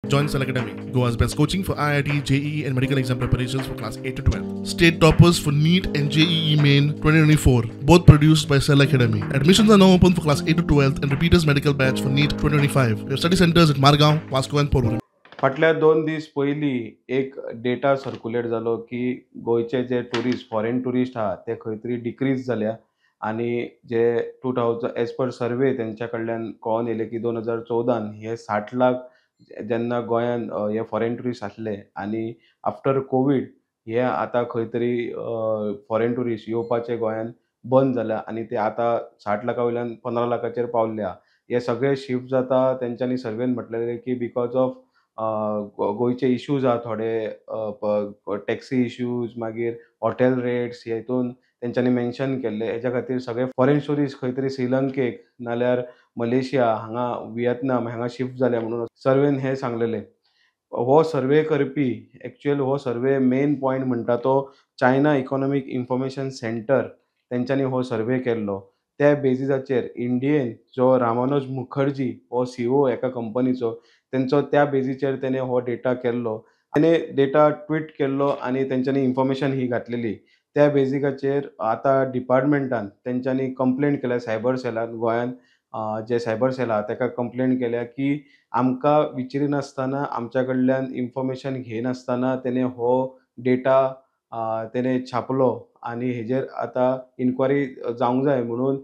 Join Sun Academy, Goa's best coaching for IIT, JEE, and medical exam preparations for class 8 to 12. State toppers for NEET and JEE Main 2024, both produced by Sun Academy. Admissions are now open for class 8 to 12 and repeaters medical batch for NEET 2025. We have study centers at Margao, Vasco, and Porvorim. फाटल्या 2 दीस पयलीं एक data circulate जालो की गोंयचे जे tourist foreign tourist आहा ते खंय तरी डिक्रीज जाल्या आनी जे 2000 एज पर सर्वे तेंच्या कडल्यान कळोन येयलें की 2014 हे 60 लाख जेन्ना गोंयान हे फॉरेन टुरिस्ट आसले आनी आफ्टर कोवीड हे आतां खंय तरी फॉरेन टुरिस्ट येवपाचे गोंयान बंद जाल्या आनी ते आतां 60 लाखा वयल्यान 15 लाखाचेर पावल्या. हे सगळे शिफ्ट जाता तेंच्यांनी सर्वेन म्हटलेलें की बिकॉज ऑफ गोंयचे इश्यूज आहा थोडे टॅक्सी इश्यूज मागीर हॉटेल रेट्स हेतून तेंच्यांनी मेन्शन केल्ले. हेच्या खातीर सगळे फॉरेन टुरिस्ट खंय तरी श्रीलंकेक नाल्यार मलेशिया हांगा व्हिएतनाम हांगा शिफ्ट जाल्या म्हणून सर्वेन हे सांगलेलें. हो सर्वे करपी एक्चुअल हो सर्वे मेन पॉयंट म्हणटा तो चायना इकॉनॉमीक इन्फॉर्मेशन सेंटर तेंच्यांनी हो सर्वे केल्लो. त्या बेसिसाचेर इंडियेन जो रामानुज मुखर्जी हो CEO एका कंपनीचो तेंचो त्या बेजीचेर तेणे हो डेटा केल्लो. तेणे डेटा ट्वीट केल्लो आनी तेंच्यांनी इन्फॉर्मेशन ही घातलेली. त्या बेजिकाचेर आतां डिपार्टमेंटान तेंच्यांनी कंप्लेंट केल्या सायबर सेलान गोंयान जे सायबर सेल आहा तेका कंप्लेंट केल्या की आमकां विचारिनासतना आमच्या कडल्यान इन्फॉर्मेशन घेयनासतना तेणे हो डेटा तेणे छापलो आनी हेजेर आतां इन्क्वायरी जावंक जाय म्हणून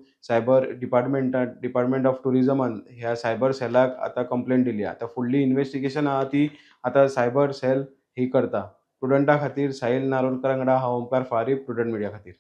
डिपार्टमेंट ऑफ टुरिझमान ह्या सायबर सेलाक आतां कंप्लेंट दिली. आतां फुडली इन्व्हेस्टिगेशन आहा ती आतां सायबर सेल ही करता. स्टुडंटा खातीर साहील नार्वेकर वांगडा हांव ओंकार फारी, प्रुडंट मिडिया खातीर.